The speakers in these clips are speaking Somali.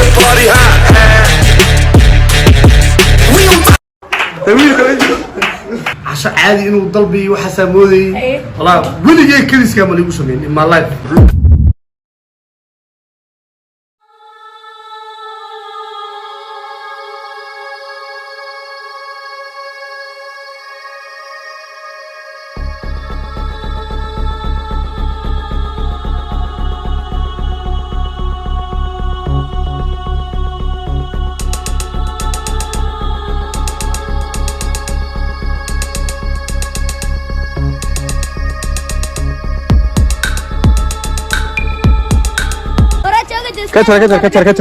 the party hot. We on عشان عادي إنه ضلبي وحسامودي والله ولي جاي كريس كامل يقول شمين in my life.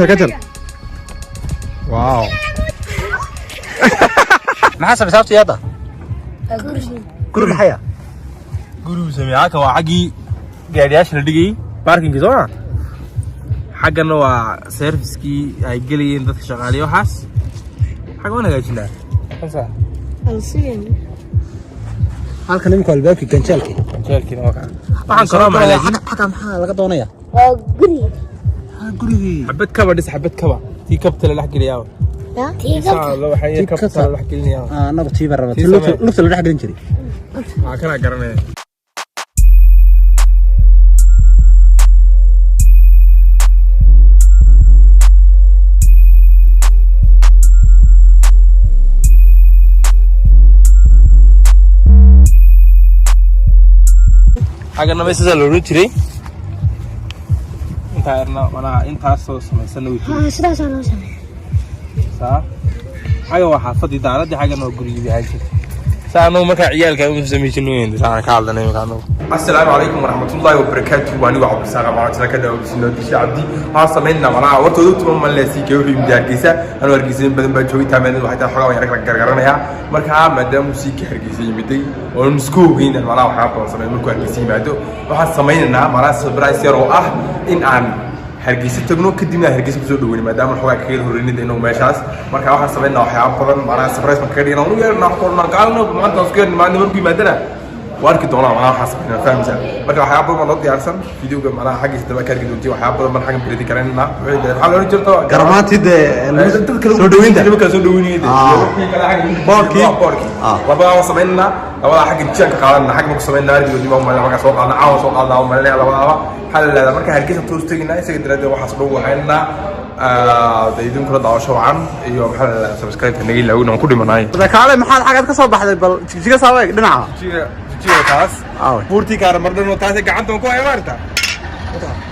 كتر واو ما حسب حسابتي يا قرب حياه قرب سميعك وعقي gaadhiyaasha la dhigay parking zone xaqana waa service-kii ay galiyeen dadka shaqaaleeyo waxaas xaq wana hagaajinaa halsa halkan imka albaabki ganjaalki waxaan karo macalaajin xaq maxaa laga doonaya gurigi xabad kaba dhis xabad kaba tii kabta la dhaxgeliyaa tii kabta la dhaxgeliyaa anagu tii baraba lugta la dhaxgelin jiray kana garanay حاجة بس زي اللي تري انت عرنا وانا انت عصوص سنوي صح حاجة واحد فضي دارة دي حاجة نوقري بيها سانو مكا عيال كانوا مسميشنوين سانا كالدنا يمكانو. السلام عليكم ورحمة الله وبركاته وأنا وعبد السلام عليكم كذا وبسنو دشي عبدي هاسمينا معنا وتودت من لاسي كوري مداركيسة أنا ورجيسين بدن بجوي تمام وحتى حاجة يعني كرجرنا يا مركها مدام موسيقى هرجيسين بدي ونسكو هنا معنا وحاب وصلنا مركو هرجيسين بعده وحاسمينا معنا سبرايز يروح إن عن هرجيسة تبنو كدينا هرجيسة بزود وين مدام الحوار كثير هوريني دينو ماشاس مركها وحاسمينا وحاب بدن معنا سبرايز مكرينا ونقول نحضرنا قالنا ما تذكر ما نمرقي مدنا واركي دونا معنا حاسبنا فاهم زين مركها وحاب بدن ما نضيع أحسن فيديو معنا حاجة تبقى كارجي دوتي وحاب بدن من حاجة بريدي كرينا حاول نرجع تو كراماتي ده سودوين ده كذا سودوين ده باركي وبقى وصلنا ولا حاجة تشك قالنا حاجة مقسمنا نرجع دوتي ما لنا سوق قالنا عاوز سوق قالنا وما لنا لا حل لا مركها هرجيسة توستينا إيش قدرنا ده وحاسبوا وحنا دايدين كل دعوة عن يوم حل سبسكرايب هنيجي لو نقول مناي. إذا كان محل حاجات كسر بحد بل تيجي سوي دنعة. تيجي تاس. بورتي كار مردن وتاس قعدتهم كوي مارتا.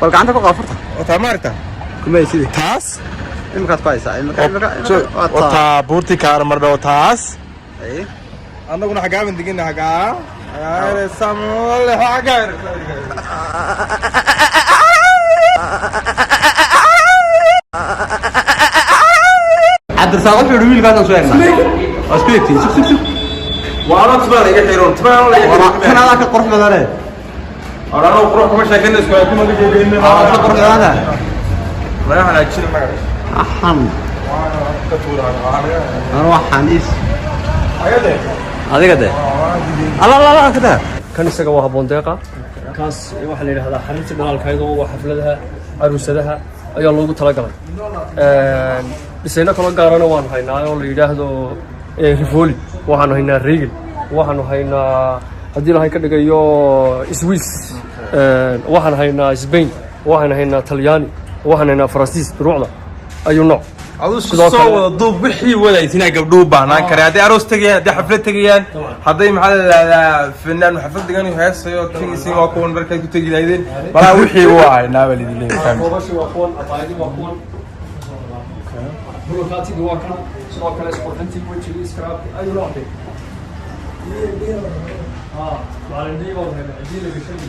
بل قعدتهم كوافرتا. وتا مارتا. كم يصير؟ تاس. إمكان كويسة. وتا بورتي كار مردن وتاس. إيه. أنا كنا حاجة من دقيقة حاجة. يا سامول حاجة. عبد السلام في الرويل كذا سوينا. أسكتي شوف. وأنا تبان إيه كثيرون تبان ولا إيه؟ كنا ذاك القرح مثلاً. أنا لو قرح مش هكذا سوي كم اللي جايبين. القرح هذا. ما أنا أشيل معك. أحم. أروح حنيس. هذا كده. الله كده. كان isaga waa haboon deeqa kaas waxa la yiraahdaa xarinta dhalaalkayga oo xafladaha aruusadaha ayaa loogu talagalay dhisayna kala gaarana waan haynaa oo la yiraahdo Rivoli waxaan haynaa Regal waxaan haynaa hadii la hay ka dhigayo Swiss waxaan haynaa Spain waxaan haynaa Talyaani waxaan haynaa Faransiis ruucda ayuu nooc aduu soo wada duub wixii wadaytina gabdhuhu baahnaan kare haddii aroos tagayaan haddii xaflad tagayaan hadday maxaa la yidhahdaa fanaan xaflad degan heesayo kiisi waa kuwan markay ku tegi lahaydeen balaa wixii waa haynaa baa lidin leeyahay koobashi waa kuwan abaayadi waa kuwan bulkaatiga waa kan sidoo kale isqurxintii wejiga iskaraabki ayuu noocday maalintii baa waxay hadii la gashay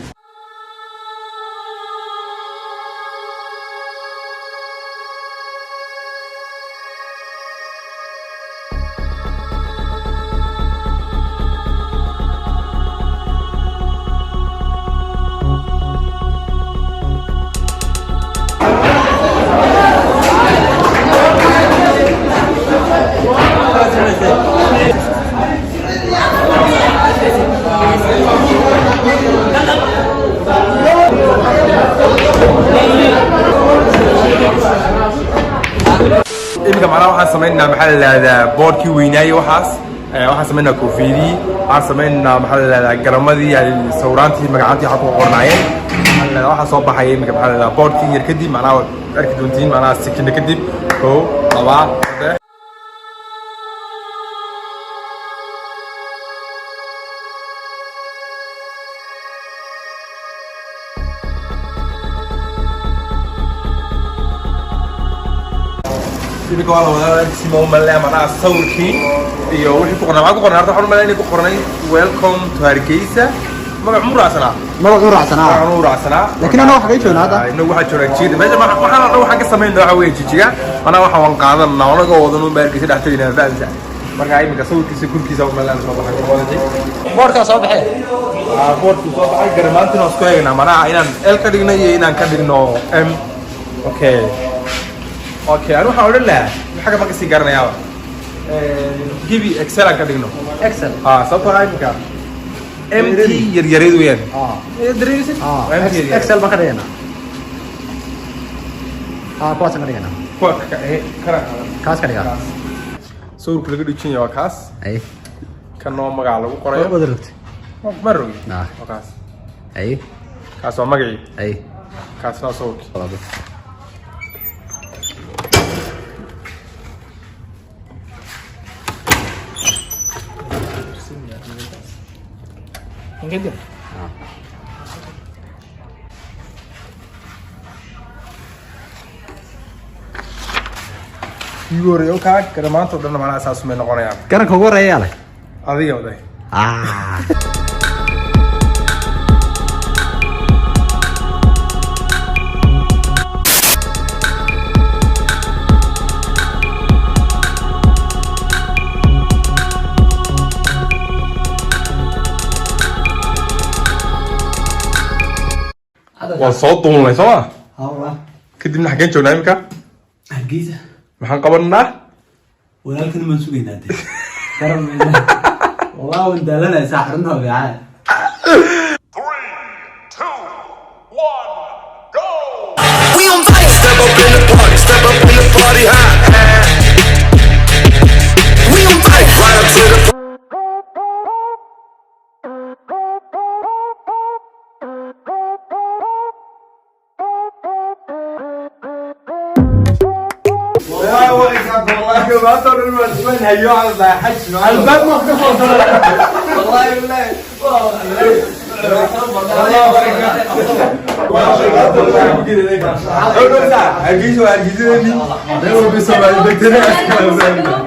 macnaha waxaan samaynaa maxaa la yidhahdaa boodhkii weynaaye waxaas waxaan samaynaa koofiyadii waxaan samaynaa maxaa la yidhahdaa garamadii sawiraantii magacaantii waxaa ku qornaayeen waxaa soo baxaya iminka maxaa la yidhahdaa boodhkii yar kadib macnaha arki doontiin macnaha sikina kadib 1 2 3 ini kau kalau ada si mau melihat mana saurki, iyo wih tu kena aku kena harta orang melihat ini aku kena welcome to Hargeisa, malah murah sana. Malah murah sana. Malah murah sana. Lakin أنا واحد يجون هذا. إنه واحد شو ركيد، بس ما أنا واحد كسمين ده عوي تيجي، أنا واحد وانقاذ أنا وأنا قاعد أظن بيركز ده تري نفسه بس. مرة هاي مكسور كيس كل كيس أو ملان صباح كمان دي. بورك صباح. بورك صباح كرمان تناسكوا هنا مرة إنان كدينا إنان كدينا أوكي. اوكي انا هقول له حاجه ما كسي قرنا يا جيبي اكسل كدغنو إكسل. صوت هاي مكان ام تي يريد وين يدريس إكسل ما كدينا باس كدينا كو كرا كاس كدينا سو كل دجين يا كاس اي كانو مغا لو قراyo بدرت مرو نعم كاس اي كاس مغي اي كاس لا صوت كده يوري اوكا كرمان تو دنا معنا اساس من نقونيا كان كوغو رياله اديو داي وصوت طول سوا والله كدبنا حكين شو نايمك الجيزه محن قبلنا ولكن من سوينا انت كرم والله وانت لنا ساحرنا وقاعد 3 2 1 go we on fire step up in the party hot we on fire right up to the الباب مفتوح والله بالله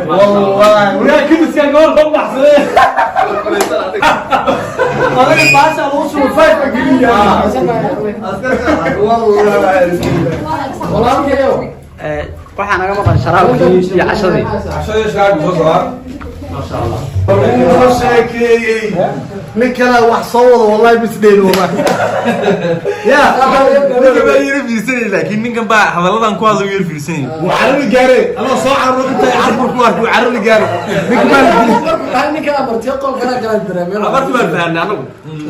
والله ولكن مسكين قول بطلع صغير والله الباشا الوصول الفايفة قليل والله كده waxaan naga maqan sharaabkii iyo cashadii عشان شغال بصراحه ما شاء الله نكلا وحصوض والله بسدين والله يا ما يرفيسني لكن نكن بقى حضرتك كو هذا يرفيسني وعربي قاري انا صاع الركبه يعرفوا كوارك وعربي قاري نكلا مرتي قول كلا كلا درامي عبرت ما فهمنا انا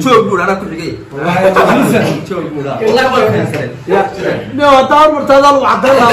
شو يقول انا كل شيء شو يقول والله ما فهمت يا نو دار مرتضى وعبد الله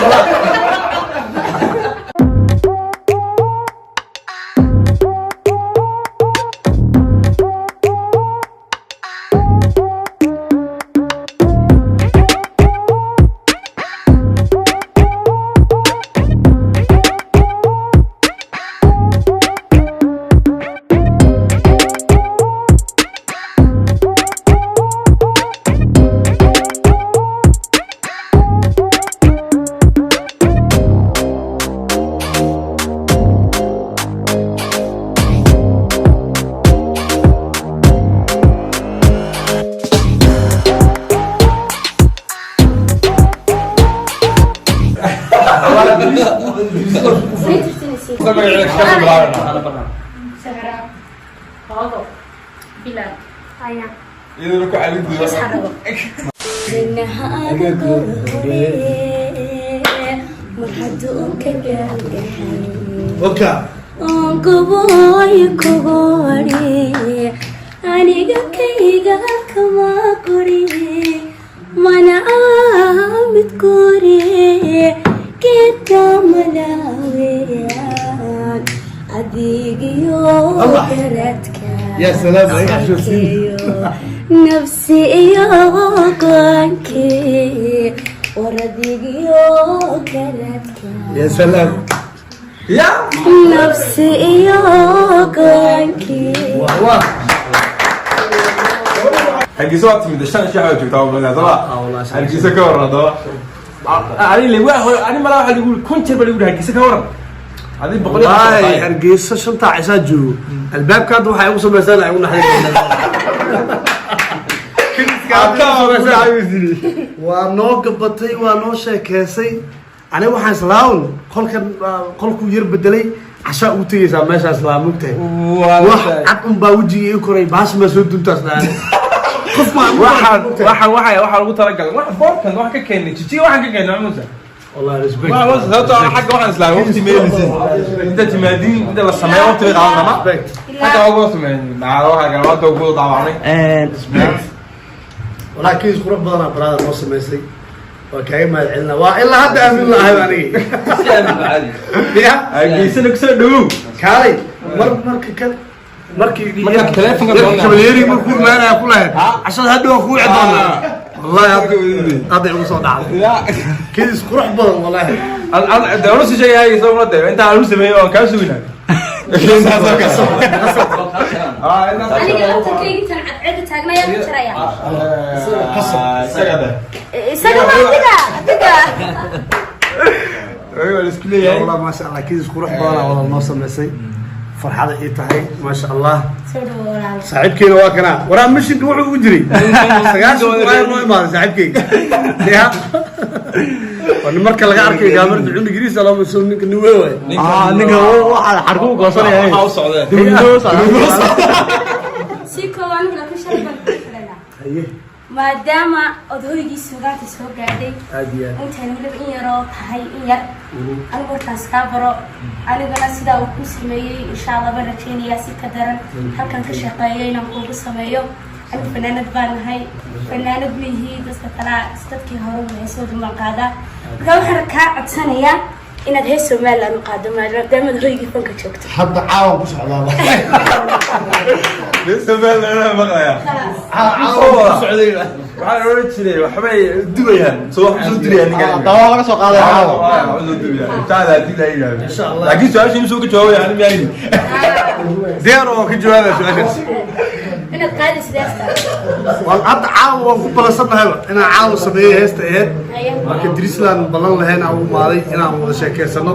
mana aamid kore ملاويان أديقيو كرتك يا سلام عليك نفسي يوقنكي ورديقيو كرتك يا سلام يا نفسي يوقنكي hargeysa waa timid shan shaac joogtaa walaal daba hargeysa ka waran daba ani le waa ani mala waxa lagu kun jeer bal hargeysa ka waran adi boqol والله hargeysa shanta ciisa joogo albaabkaad waxa ay u sameeysan ay u naxariis waa noo gabatay waa noo sheekeysay ani waxaan islaawn qolku yar bedelay casha u tagaysaa meeshaas laa mugtay wax cad un baa wajiga koray baas ma soo duntaas dhaanay waxaan lagu talagalay wax boorkan wax ka keenay jijiga waxaan ka keenay muuse والله respect sababtoo ah xagga waxaan islaahay waqti meelisay inta timaadin inta la sameeyo waqti bay qaadanama xagga ugu sameeyay waxa galwada ugu daawacnay ولكن قرب بدنا برادر نو سميسay waa kaaga mahad celina waa ilaa hadda aamin lahay aniga ya hargeysa ku soo dhawow kaalay markii telefonka kabalyeeri markuu maanaa ku lahayd cashada hadda waa ku cidoona wallahi hadda ugu soo dhacday kiis qurux badan wallahi dawlad si shay ay soo maday inta aan u sameeyo aan ka sugnaa والله ما شاء الله كيس قروح بالا والله ما سميسay farxada ay tahay ma sha Allah saaxiibkeena waa kana waraa mishinka wuxuu ugu jiray sagaashan noo imaado saaxiibkeena ya wani marka laga arkay gaamarda cunug Ingiriis lama soo ninka niwe way ninka waxa xarku goosanaya waxa u socday si kooban la ku sharban haye maadaama odhoygii suugaanta soo gaadhay intaan weliba in yaroo tahay in yar anigu warkaas kaa baro anigana sidaa uu ku sameeyey insha Allah baan rajeynayaa si ka daran halkan ka shaqeeyo inaan kuugu sameeyo anigu fanaanad baan nahay fanaanad mihii dadka kala dadkii hore way soo duman qaada marka waxaan kaa codsanayaa inaad hees Soomaaliland u qaado maadaama odhoygii fanka joogto hadda caawa ku socdaa Soomaaliland ma qaya caawa ku socday waxaan oran jiray waxbay dubayaan soo diriyaan ninka dawa laga soo qaaday caawa taala dilay insha Allah laakiin su'aasha inuu soo ka jawaabay aan miyayn deer oo ka jawaabay su'aashaas inaad qaadi sidaasta wal hadda caawa waan ku balasanahay inaan caawa sameeyo heesta aheed marka Drisland balan lahayn aan u maaday inaan wada sheekeysano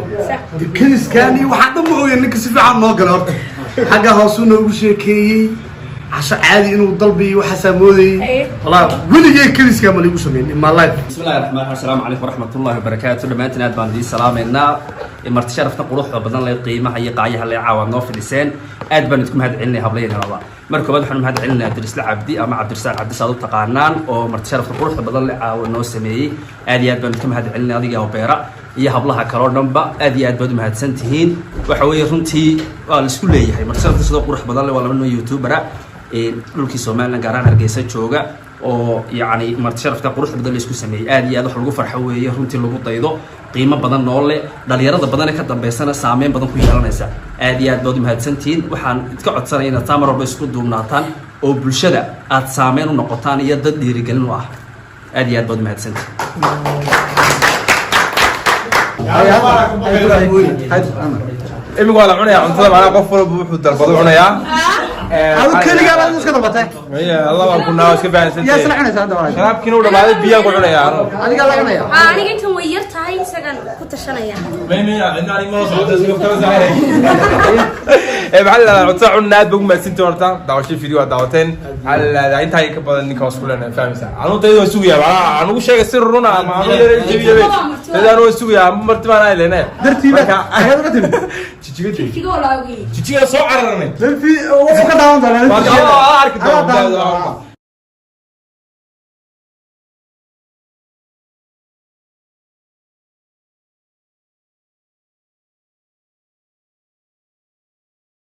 dikadiskani waxa dhan ma ogeyn ninka si fiican noo galay horta xagga hoos uu noogu sheekeeyay عشان عادي إنه ضلبي وحسامودي والله ولي كذي كمان يقول سمين إما لايف. بسم الله الرحمن الرحيم السلام عليكم ورحمة الله وبركاته لما أنت نادبان دي سلام إننا مرت شرفنا قروح بدنا لا قيمة هي قاية اللي عاوننا في اللسان أدبن تكون هاد علني هبلين هلا مركب بدنا حنا هاد علنا درس العبدي أما عبد الرسال عبد الصادق تقارنان ومرت شرفنا قروح بدنا لا عاوننا سمي أدي أدبن تكون هاد علنا هذه أو بيرة iyo hablaha kala dhanba aad iyo aad baad u mahadsan tihiin waxa weeye runtii waa la isku leeyahay marka sidoo qurux badan leh waa laba YouTubera dhulkii Soomaaliland gaar ahaan Hargeysa jooga oo yaani marti sharafta qurux badan la isku sameeyay aad iyo aad wax lagu farxo weeye runtii lagu daydo qiimo badan noole dhalinyarada badan ee ka dambeysana saameyn badan ku yeelanaysa aad iyo aad baad u mahadsan tihiin waxaan idka codsanayaa inaad taamar walba isku duubnaataan oo bulshada aad saameyn u noqotaan iyo dad dhiirigelin u ah aad iyo aad baad u mahadsan tihiin إمي قال عنيا عن طلب على قفل بوحد البضوع عنيا هذا كل قال أنا سكت بطه. يا الله ما كنا واسكت بعد سنتين. يا سلام عنيا هذا واحد. شباب كانوا ولا بعد بيا قول عنيا. أنا قال عنيا. أنا قلت ويرت هاي سكن كنت شنيا. مين عندنا ما صوت اسمه كم زعير. بعد عطى عنا بقوم سنتين ورتا دعوتي فيديو دعوتين على أنت هاي كبر نيكاس كلنا فاهم سا. أنا تيجي سويا أنا وش شيء يصير رونا ما أنا جيبي إذا أنا سويا مرتبة أنا لنا. درتي بك. تيجي ولا وي. تيجي صو عررني. في وفق داون ده. أركض.